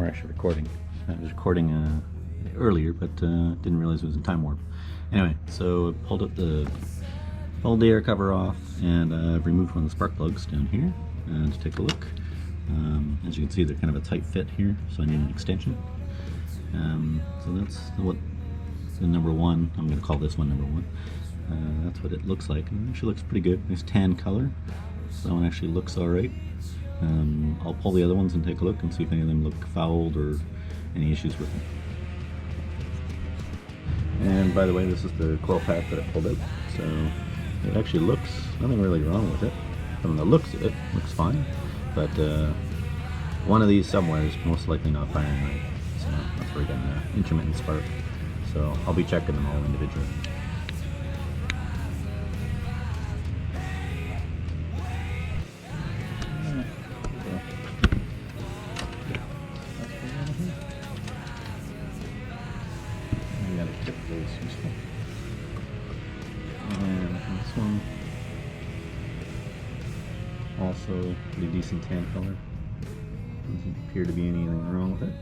we're actually recording. I was recording earlier, but didn't realize it was in time warp. Anyway, so I pulled the air cover off, and I've removed one of the spark plugs down here. And to take a look, as you can see, they're kind of a tight fit here, so I need an extension. So that's what the number one. I'm going to call this one number one. That's what it looks like. And it actually looks pretty good. Nice tan color. So that one actually looks all right. I'll pull the other ones and take a look and see if any of them look fouled or any issues with them. And by the way, this is the coil pack that I pulled out. So it actually looks, nothing really wrong with it. From the looks of it, looks fine. But one of these somewhere is most likely not firing right. So that's where we got an intermittent spark. So I'll be checking them all individually. Useful. And this one also pretty decent tan color. Doesn't appear to be anything wrong with it.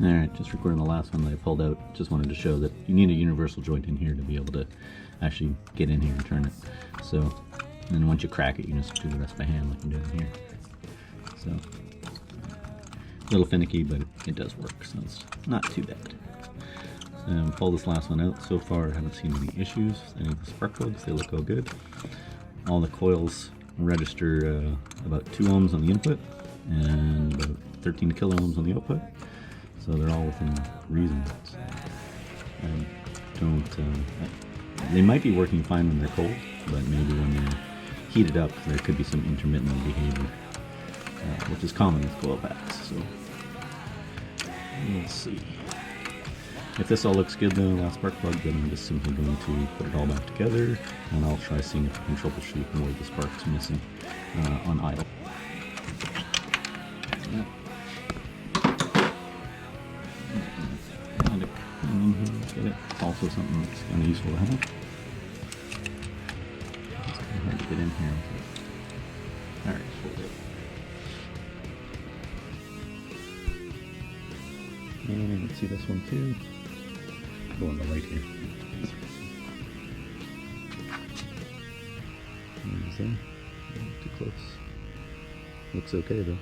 Alright, just recording the last one that I pulled out. Just wanted to show that you need a universal joint in here to be able to actually get in here and turn it. So, and then once you crack it, you just do the rest by hand like I'm doing here. So, a little finicky, but it does work, so it's not too bad. Pull this last one out. So far I haven't seen any issues. Any of the spark plugs, they look all good. All the coils register about 2 ohms on the input and about 13 kilo ohms on the output. So they're all within reason. So I don't, they might be working fine when they're cold, but maybe when they're heated up there could be some intermittent behavior, which is common with coil packs. So let's see. If this all looks good though, last spark plug, then I'm just simply going to put it all back together, and I'll try seeing if I can troubleshoot where the spark's missing on idle. Get it. Also something that's kind of useful to have. It's kind of hard to get in here. Alright, hold it. And you can see this one too. Go on the light here. Too close. Looks okay though.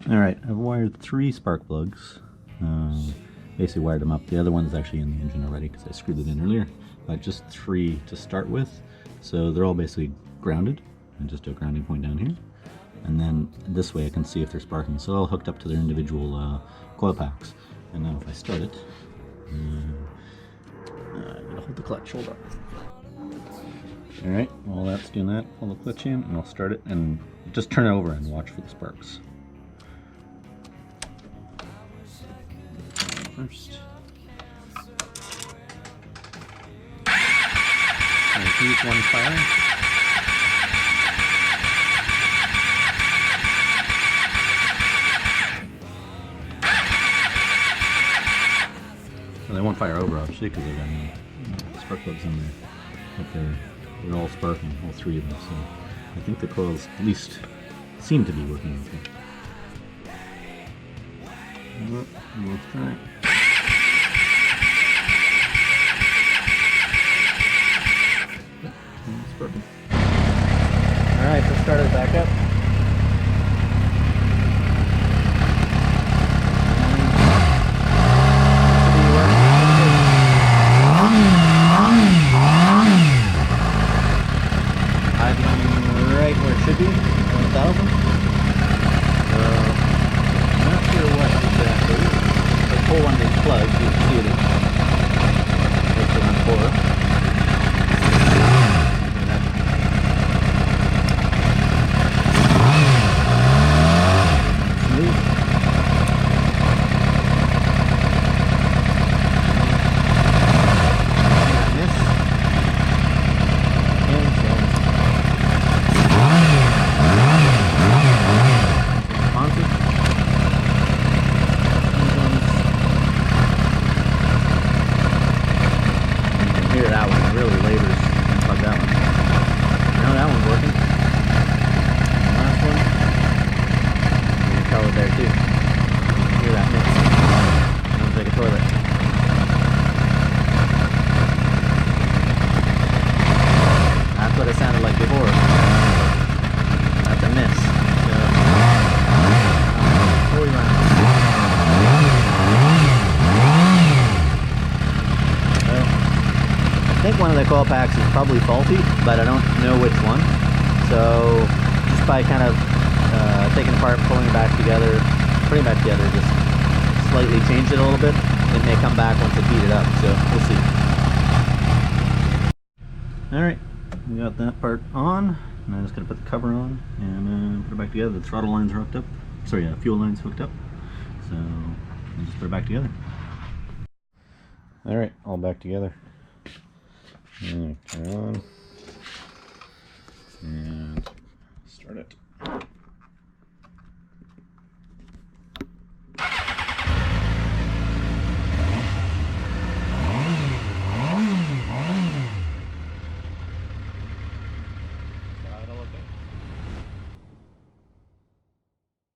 Alright, I've wired 3 spark plugs. Basically wired them up. The other one's actually in the engine already because I screwed it in earlier. But just 3 to start with. So they're all basically grounded. And just a grounding point down here. And then this way I can see if they're sparking. So they're all hooked up to their individual coil packs. And now if I start it, I'm gonna hold the clutch, hold up. Alright, while that's doing that, pull the clutch in and I'll start it and just turn it over and watch for the sparks. First. And see which one's firing. Well, they won't fire over obviously because they've got no spark plugs in there, but they're all sparking, all 3 of them, so I think the coils at least seem to be working okay. We'll try. Sparking. Alright, let's start it back up. Should be 1,000. I'm not sure what exactly. I pull one of the coil packs is probably faulty, but I don't know which one. So just by kind of taking it apart, putting it back together, just slightly change it a little bit. It may come back once it's heated up, so we'll see. Alright, we got that part on. Now I'm just going to put the cover on and put it back together. The throttle lines are hooked up. Sorry, fuel lines hooked up. So I'll just put it back together. Alright, all back together. Turn it on. And start it.